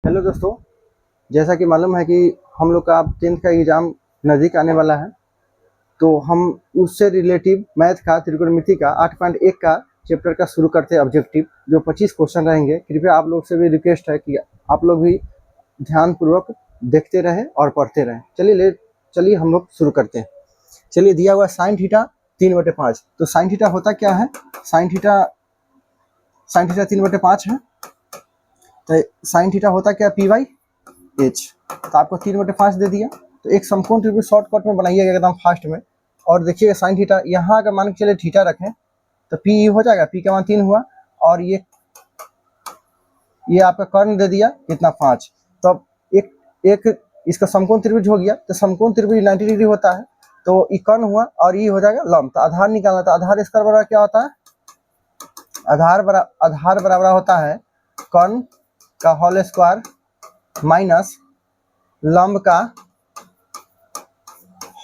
Hello दोस्तों, जैसा कि मालूम है कि हम लोग का अब 10th का एग्ज़ाम नज़दीक आने वाला है, तो हम उससे रिलेटिव मैथ का त्रिकोणमिति का 8.1 का चैप्टर का शुरू करते हैं ऑब्जेक्टिव, जो 25 क्वेश्चन रहेंगे। कृपया आप लोग से भी रिक्वेस्ट है कि आप लोग भी ध्यानपूर्वक देखते रहें और पढ़ते रहें। चलिए हम लोग शुरू करते हैं। चलिए, दिया हुआ साइन थीटा 3/5। तो साइन थीटा होता क्या है? साइन थीटा 3/5 है। तो साइन थीटा होता क्या? P/H। तो आपको 3/5 दे दिया, तो एक समकोण त्रिभुज शॉर्टकट में बनाइएगा एकदम फास्ट में। और देखिएगा साइन थीटा, यहाँ अगर मान के चले थीटा रखें तो P हो जाएगा, P का मान 3 हुआ। और ये आपका कर्ण दे दिया कितना? 5। तो अब एक इसका समकोण त्रिभुज हो गया। तो समकोण त्रिभुज 90 डिग्री होता है, तो ये कर्ण हुआ और ये हो जाएगा लंब। तो आधार निकालना, तो आधार स्क्वायर बराबर क्या होता है? आधार बराबर होता है कर्ण का होल स्क्वायर माइनस लंब का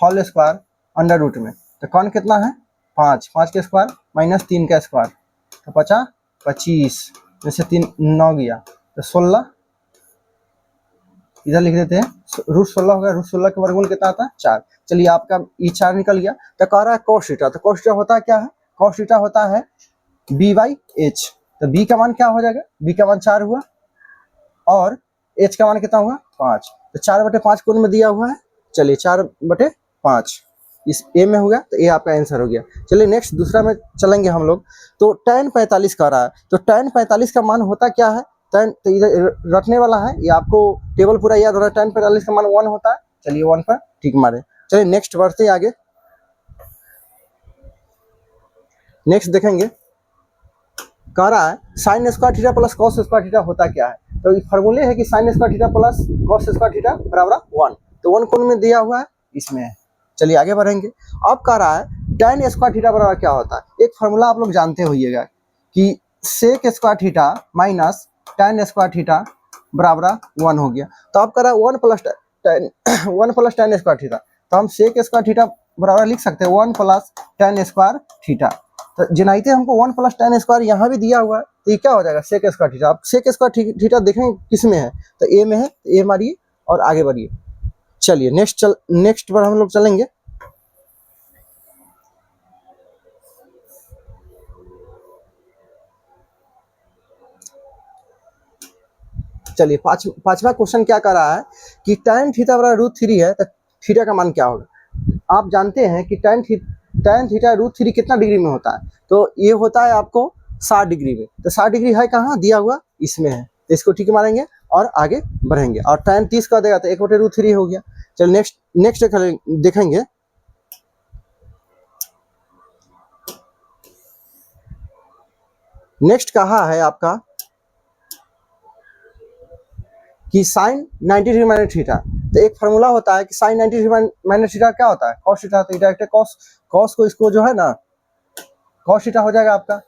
होल स्क्वायर अंडर रूट में। तो कौन कितना है? 5 के स्क्वायर माइनस 3 का स्क्वायर, तो 25 में से 3 9 गया, तो 16 इधर लिख देते हैं। √16 हो गया। √16 का वर्गमूल कितना आता है? 4। चलिए, आपका ये 4 निकल गया। तो कह रहा है cos थीटा। तो cos थीटा होता है क्या है? cos थीटा होता है B/H। तो B का मान क्या हो जाएगा? B का मान 4 हुआ और H का मान कितना हुआ? 5। तो 4/5 कोण में दिया हुआ है। चलिए, 4/5 इस ए में हो गया, तो ए आपका आंसर हो गया। चलिए नेक्स्ट दूसरा में चलेंगे हम लोग। तो tan 45 का रहा है। तो tan 45 का मान होता क्या है? tan तो इधर रखने वाला है, ये आपको टेबल पूरा याद हो रहा है। tan 45 का मान 1 होता है। चलिए 1 पर ठीक मारे। चलिए नेक्स्ट बढ़ते आगे। नेक्स्ट देखेंगे, कह रहा है sine square theta plus cos square theta होता क्या है? तो फॉर्मूले है कि sine square theta plus cos square theta बराबर 1। तो 1 कोण में दिया हुआ है, इसमें है। चलिए आगे बढ़ेंगे। अब कह रहा है tan स्क्वायर थीटा बराबर क्या होता है? एक फॉर्मूला आप लोग जानते होइएगा कि sec square theta minus tan square theta बराबर 1 हो गया। तो अब कह रहा है 1 प्लस tan स्क्वायर थीटा। तो हम सेक स्क्वायर थीटा बराबर लिख सकते हैं 1 प्लस tan स्क्वायर थीटा। तो जिनाइते हमको 1 प्लस tan स्क्वायर यहाँ भी दिया हुआ है, तो ये क्या हो जाएगा? Sec square theta. अब सेक स्क्वायर थीटा देखेंगे किस में है, तो ए में है। तो ए मारिए और आगे बढ़िए। चलिए नेक्स्ट पर हम लोग चलेंगे। चलिए पांचवा क्वेश्चन क्या कर रहा है कि tan थीटा बराबर √3 है, तो थीटा का मान क्या होगा? आप जानते हैं कि tan थीटा √3 कितना डिग्री में होता है? तो ये होता है आपको 60 डिग्री में। तो 60 डिग्री है कहाँ दिया हुआ? इसमें है। तो इसको ठीक मारेंगे और आगे बढ़ेंगे। और tan 30 का देगा तो 1/√3 हो गया। चलिए नेक्स्ट देखेंगे। नेक्स्ट कहा है आपका कि साइन 90 डिग्री माइनस थीटा। तो एक फार्मूला होता है कि साइन 90 डिग्री माइनस थीटा क्या होता है? Cos theta. तो डायरेक्ट कॉस को इसको जो है ना, कॉस थीटा हो जाएगा आपका।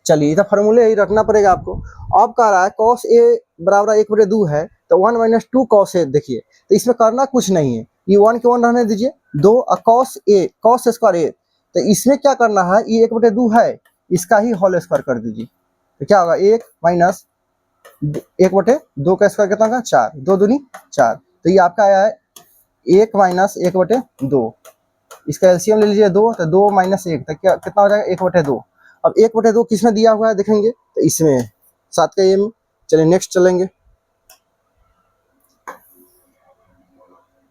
चलिए इधर फार्मूले ही रखना पड़ेगा आपको। अब कह रहा है कॉस ए बराबर 1/2 है, तो 1 - 2 कॉस ए। देखिए, तो इसमें करना कुछ नहीं है, ये 1 के 1 रहने दीजिए। 2 कॉस स्क्वायर ए। तो इसमें क्या करना है, ये 1/2 है, इसका ही होल स्क्वायर कर दीजिए। तो क्या होगा? 1 माइनस 1/2 का स्क्वायर कितना होगा? 4। 2 दूनी 4। तो ये आपका आया है 1 माइनस 1/2। इसका एलसीएम ले लीजिए 2, तो 2 माइनस 1 तो क्या कितना हो जाएगा? 1/2। अब 1/2 किसमें दिया हुआ है देखेंगे, तो इसमें 7 का ये। चलिए नेक्स्ट चलेंगे।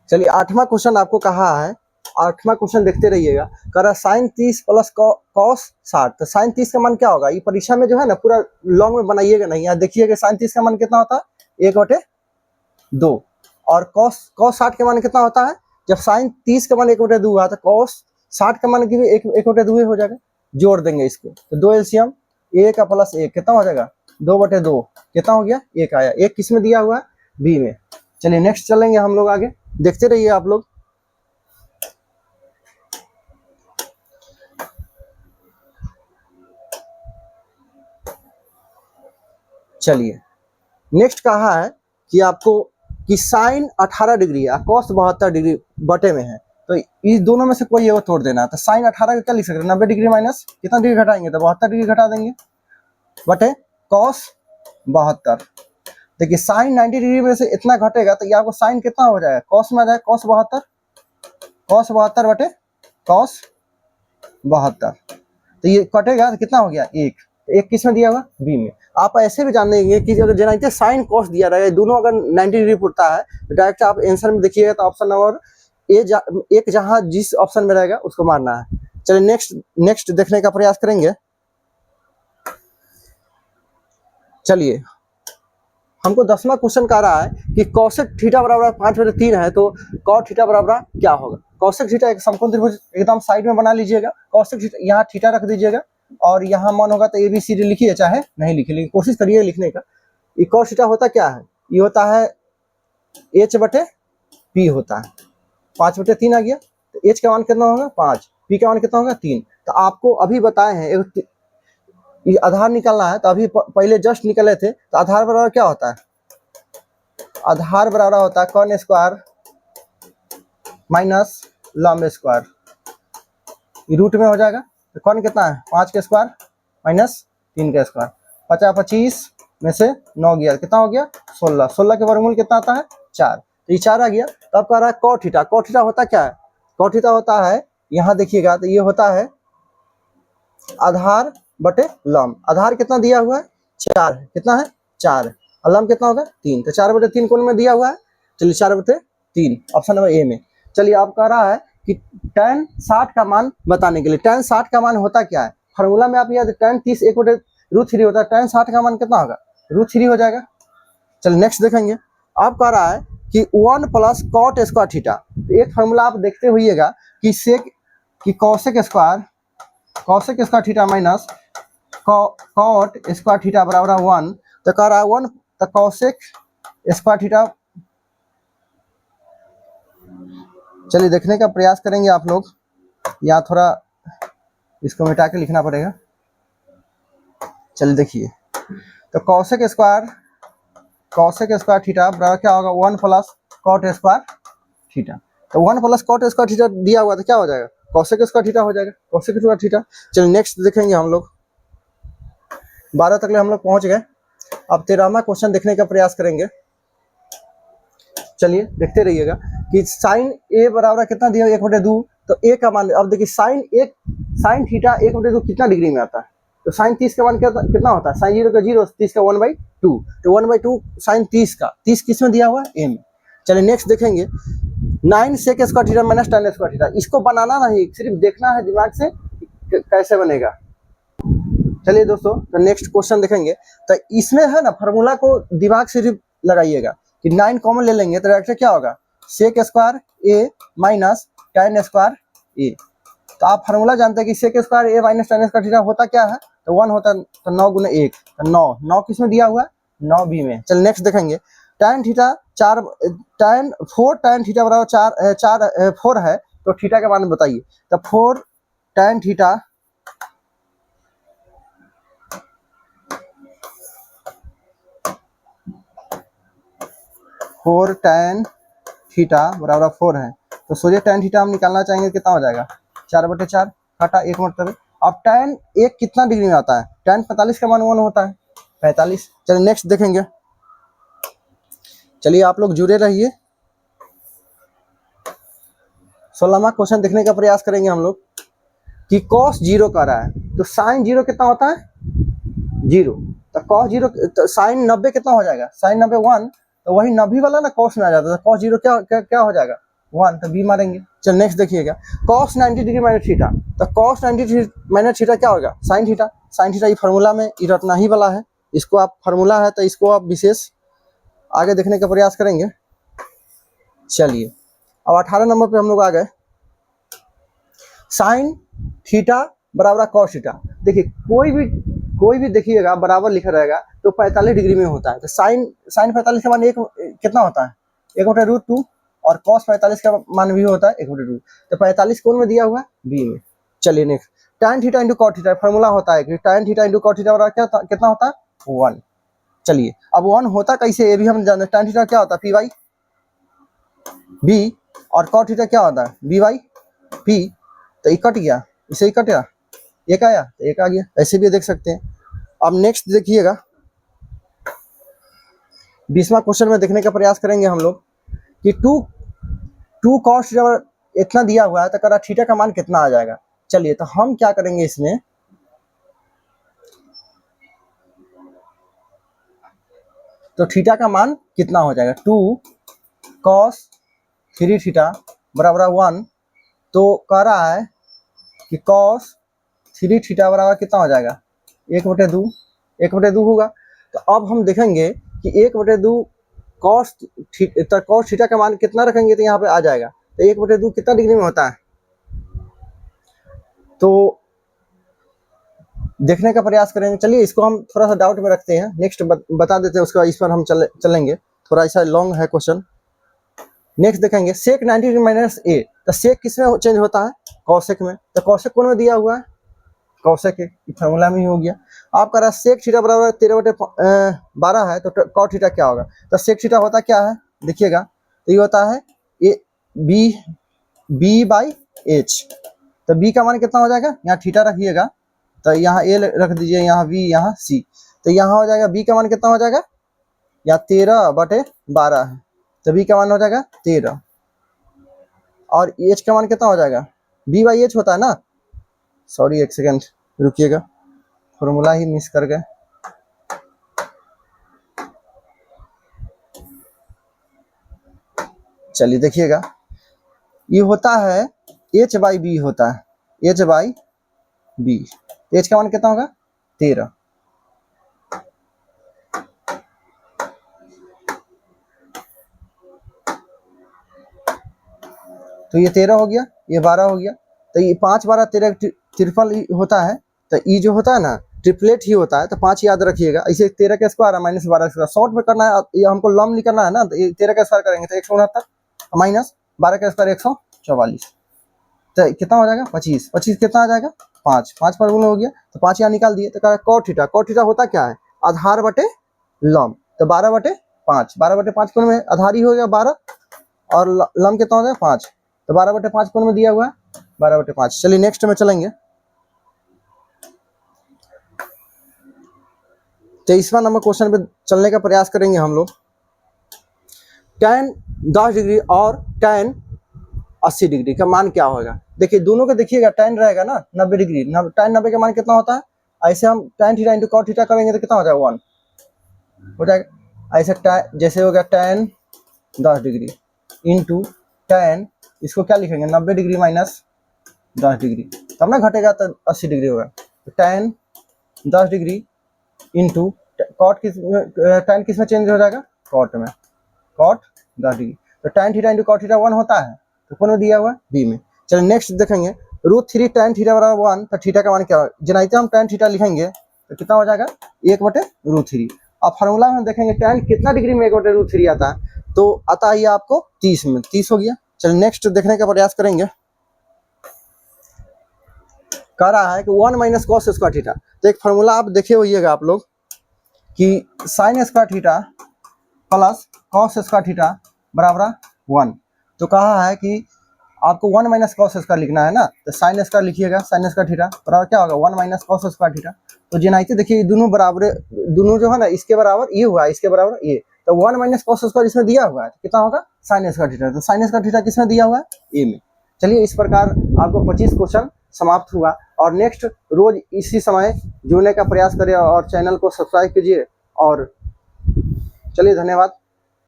चलिए 8वां क्वेश्चन आपको कहा है, 8वां क्वेश्चन देखते रहिएगा। कह रहा साइन 30 प्लस कॉस 60। तो साइन 30 का मान क्या होगा? ये परीक्षा में जो है ना पूरा लॉन्ग में बनाइएगा नहीं, यहाँ देखिएगा साइन 30 का मान कितना होता है? 1/2। और कॉस 60 का मान कितना होता है? जब साइन 30 का मान 1/2 हुआ तो कॉस 60 का मान की भी 1/2 हो जाएगा। जोड़ देंगे इसको, तो 2 एलसीएम, ए का प्लस 1 कितना हो जाएगा? 2/2 कितना हो गया? 1 आया। 1 किस में दिया हुआ है? बी में। चलिए नेक्स्ट चलेंगे हम लोग आगे, देखते रहिए आप लोग। चलिए नेक्स्ट कहा है कि आपको कि साइन 18 डिग्री है, कॉस 72 डिग्री बटे में है। तो इस दोनों में से कोई एगो तोड़ देना है। तो साइन 18 का क्या लिख सकते हैं? 90 डिग्री माइनस कितना डिग्री घटाएंगे? तो 72 डिग्री घटा देंगे बटे कॉस 72। देखिए साइन 90 डिग्री में से इतना घटेगा तो ये आपको साइन कितना हो जाएगा, कॉस में आ जाएगा, कॉस 72, कॉस 72 बटे कॉस 72, तो ये कटेगा तो कितना हो गया, एक। एक किस में दिया हुआ, बी में। आप ऐसे भी जान लेंगे कि अगर जानते साइन कॉस दिया रहेगा, दोनों अगर 90 डिग्री उठता है तो डायरेक्ट आप आंसर में देखिएगा तो ऑप्शन नंबर एक जहां जिस ऑप्शन में रहेगा उसको मारना है। चलिए नेक्स्ट देखने का प्रयास करेंगे। चलिए हमको 10वां क्वेश्चन कह रहा है कि कौशिक थीटा बराबर 5/3 है तो कॉट थीटा बराबर क्या होगा। कौशिक थीटा एक समकोण त्रिभुज एकदम साइड में बना लीजिएगा, कौशिक थीटा यहाँ थीटा रख दीजिएगा और यहाँ मान होगा तो ABCD लिखिए, चाहे नहीं लिखिए लेकिन कोशिश करिए लिखने का। ये कॉस थीटा होता क्या है, ये होता है H/P होता है, 5/3 आ गया तो H का मान कितना होगा 5, P का मान कितना होगा 3। तो आपको अभी बताए हैं ये आधार निकालना है, तो अभी पहले जस्ट निकले थे, तो आधार बराबर क्या होता है, आधार बराबर होता है कॉन स्क्वायर माइनस लंब स्क्वायर, ये रूट में हो जाएगा। तो कॉन कितना है 5 का स्क्वायर माइनस 3 का स्क्वायर, 50/25 में से 9 गया, कितना हो गया 16, 16 के वर्गमूल कितना आता है 4, तो ये 4 आ गया। तो अब कह रहा है कॉट थीटा, कॉट थीटा होता क्या है, कॉट थीटा होता है, यहाँ देखिएगा तो ये होता है आधार बटे लंब। आधार कितना दिया हुआ है 4, कितना है 4, और लंब कितना होगा 3, तो 4/3 कौन में दिया हुआ है, चलिए 4/3 ऑप्शन नंबर ए में। चलिए आप कह रहा है कि tan 60 का मान बताने के लिए, tan 60 का मान होता क्या है, फार्मूला में आप याद tan 30 1/√3 होता है, tan 60 का मान कितना होगा √3 हो जाएगा। चलिए नेक्स्ट देखेंगे। आप कह रहा है कि 1 + cot स्क्वायर थीटा, तो एक फार्मूला आप देखते हुइएगा कि cosec square theta minus cot square theta बराबर 1, तो कह रहा है 1 तो कौशिक स्क्वायर थीटा। चलिए देखने का प्रयास करेंगे आप लोग, यहाँ थोड़ा इसको मिटा के लिखना पड़ेगा। चलिए देखिए, तो कौशिक स्क्वायर थीटा बराबर क्या होगा 1 + cot स्क्वायर थीटा, तो 1 + cot स्क्वायर थीटा दिया हुआ तो क्या हो जाएगा कौशिक स्क्वायर थीटा हो जाएगा, कौशिक स्क्वायर थीटा। चलिए नेक्स्ट देखेंगे हम लोग, 12 तक हम लोग पहुंच गए। अब 13वां क्वेश्चन देखने का प्रयास करेंगे। चलिए देखते रहिएगा कि साइन ए बराबर कितना दिया 1/2, तो ए का मान, अब देखिए साइन थीटा 1/2 कितना डिग्री में आता है, तो साइन 30 का मान कितना होता है, साइन 0 का 0, 30 का 1/2, तो 1/2 साइन 30 का 30 किस में दिया हुआ है ए में। चलिए नेक्स्ट देखेंगे 9 sec square theta minus tan square theta, इसको बनाना नहीं सिर्फ देखना है दिमाग से कैसे बनेगा। चलिए दोस्तों तो नेक्स्ट क्वेश्चन देखेंगे, तो इसमें है ना फार्मूला को दिमाग से लगाइएगा कि 9 कॉमन ले लेंगे तो डायरेक्ट क्या होगा sec स्क्वायर ए माइनस tan स्क्वायर ए। तो आप फार्मूला जानते हैं कि sec स्क्वायर ए माइनस tan स्क्वायर थीटा होता क्या है, तो 1 होता है, तो 9 × 1 तो 9 किस में दिया हुआ है 9 बी में। चल नेक्स्ट देखेंगे tan थीटा 4 tan थीटा बराबर 4 है, तो थीटा का मान बताइए, तो 4 tan थीटा बराबर 4 है, तो सोचिए tan थीटा हम निकालना चाहेंगे कितना हो जाएगा 4/4 काटा 1 मतलब। अब tan 1 कितना डिग्री में आता है, tan 45 का मान 1 होता है 45। चलिए नेक्स्ट देखेंगे, चलिए आप लोग जुड़े रहिए। 16वां क्वेश्चन देखने का प्रयास करेंगे हम लोग कि cos 0 का रहा है, तो sin 0 कितना होता है 0, तो cos 0 तो sin 90 कितना हो जाएगा, sin 90 1, तो वही 90 वाला ना cos में आ जाता है, तो cos 0 क्या हो जाएगा 1, तो b मारेंगे। चल नेक्स्ट देखिएगा cos 90 डिग्री माइनस थीटा, तो cos 90 माइनस थीटा क्या होगा sin थीटा ये फार्मूला में ये रटना ही वाला है, इसको आप फार्मूला है तो इसको आप विशेष आगे देखने का प्रयास करेंगे। चलिए अब 18 नंबर पे हम लोग आ गए, साइन थीटा बराबर cos थीटा। देखिए कोई भी देखिएगा बराबर लिखा रहेगा तो 45 डिग्री में होता है, तो साइन 45 का मान एक कितना होता है 1/√2, और cos 45 का मान भी होता है 1/2, तो 45 कौन में दिया हुआ है बी में। चलिए next tan theta into cot theta formula होता है कि tan theta into cot theta बराबर कितना होता है 1। चलिए अब 1 होता कैसे ये भी हम जानते हैं, tan थीटा क्या होता है p/b, और cot थीटा क्या होता है b/p, तो एक कट गया, इसे ही कट गया, एक आया तो एक आ गया, ऐसे भी देख सकते हैं। अब नेक्स्ट देखिएगा 20वां क्वेश्चन में देखने का प्रयास करेंगे हम लोग कि टू कॉस जब इतना दिया हुआ है तो करा थीटा का मान कितना आ जाएगा। चलिए तो हम क्या करेंगे इसमें, तो थीटा का मान कितना हो जाएगा, 2 cos 3 थीटा बराबर 1। तो कह रहा है कि cos 3 थीटा बराबर कितना हो जाएगा, 1/2, 1/2 होगा। तो अब हम देखेंगे कि 1/2 cos थीटा का मान कितना रखेंगे तो यहाँ पे आ जाएगा। तो 1/2 कितना डिग्री में होता है, तो देखने का प्रयास करेंगे। चलिए इसको हम थोड़ा सा डाउट में रखते हैं, नेक्स्ट बता देते हैं, उसके बाद इस पर हम चलेंगे। थोड़ा ऐसा लॉन्ग है क्वेश्चन। नेक्स्ट देखेंगे सेक 90 माइनस ए। तो सेक किस में चेंज होता है, कौशिक में। तो कौशिक कौन में दिया हुआ है, कौशिक के फार्मूला में ही हो गया। आप कह रहा है सेक थीटा बराबर 13/12 है, तो कॉट थीटा क्या होगा। तो सेक थीटा होता क्या है, देखिएगा, तो ये होता है ए बी बाई एच। तो बी का मान कितना हो जाएगा, यहाँ थीटा रखिएगा, तो यहाँ ए रख दीजिए, यहाँ बी, यहाँ सी। तो यहाँ हो जाएगा बी का मान कितना हो जाएगा, यहाँ 13/12 है, तो बी का मान हो जाएगा 13। और एच का मान कितना हो जाएगा, बी बाई एच होता है ना, सॉरी एक सेकेंड रुकिएगा, फॉर्मूला ही मिस कर गए। चलिए देखिएगा, ये होता है एच बाई बी होता है, एच बाई बी। एच का मान कितना होगा, 13। तो ये 13 हो गया, ये 12 हो गया। तो ये 5 12 13 ट्रिपल होता है, तो ये जो होता है ना ट्रिपलेट ही होता है। तो 5 याद रखिएगा। ऐसे 13 का स्क्वायर माइनस 12 का स्क्वायर, शॉर्ट में करना है, ये हमको लॉन्ग नहीं करना है ना। तो ये 13 का स्क्वायर करेंगे तो 169 माइनस 12 का स्क्वायर 144, तो कितना हो जाएगा 25। 25 कितना आ जाएगा 5, 5 पर गुना हो गया, तो 5 यहाँ निकाल दिए। तो कहा कॉट थीटा, कॉट थीटा होता क्या है, आधार बटे लंब। तो 12/5, 12/5 कोण में आधार ही हो गया 12, और लंब कितना हो जाएगा 5। तो 12/5 कोण में दिया हुआ है 12/5। चलिए नेक्स्ट में चलेंगे। 23वां नंबर क्वेश्चन पे चलने का प्रयास करेंगे हम लोग। tan 10 डिग्री और tan 80 डिग्री का मान क्या होगा। देखिए दोनों का देखिएगा, tan रहेगा ना 90 डिग्री, tan 90 का मान कितना होता है, ऐसे हम tan theta into cot theta करेंगे तो कितना हो जाएगा 1 हो जाएगा। ऐसे जैसे हो गया tan 10 डिग्री इंटू tan, इसको क्या लिखेंगे 90 डिग्री माइनस 10 डिग्री, तब ना घटेगा तो 80 डिग्री होगा। तो tan 10 degree into cot tan किस में चेंज हो जाएगा, कॉट में, कॉट 10 डिग्री। तो tan theta into cot theta 1 होता है, तो कौन में दिया हुआ है, बी में। चलिए नेक्स्ट देखेंगे, √3 tan थीटा बराबर 1। तो थीटा का मान क्या होगा, जनाइते हम tan थीटा लिखेंगे तो कितना हो जाएगा 1/√3। अब फार्मूला में देखेंगे tan कितना डिग्री में 1/√3 आता है, तो आता है आपको 30 में, 30 हो गया। चलिए नेक्स्ट देखने का प्रयास करेंगे। कह रहा है कि 1 माइनस कॉस स्क्वायर थीटा। तो एक फार्मूला आप देखे होइएगा आप लोग कि sine square theta plus cos square theta बराबर 1। तो कहा है कि आपको 1 माइनस कॉस स्क्वायर लिखना है ना, तो साइन स्क्वायर लिखिएगा, साइन स्क्वायर थीटा बराबर क्या होगा 1 माइनस कॉस स्क्वायर थीटा। तो जिनाइते देखिए दोनों बराबर, दोनों जो है ना इसके बराबर ये हुआ, इसके बराबर ये। तो 1 माइनस कॉस स्क्वायर इसमें दिया हुआ है, कितना होगा साइन स्क्वायर थीटा। तो साइन स्क्वायर थीटा किसमें दिया हुआ है, ए में। चलिए इस प्रकार आपको 25 क्वेश्चन समाप्त हुआ। और नेक्स्ट रोज इसी समय जुड़ने का प्रयास करें और चैनल को सब्सक्राइब कीजिए। और चलिए धन्यवाद।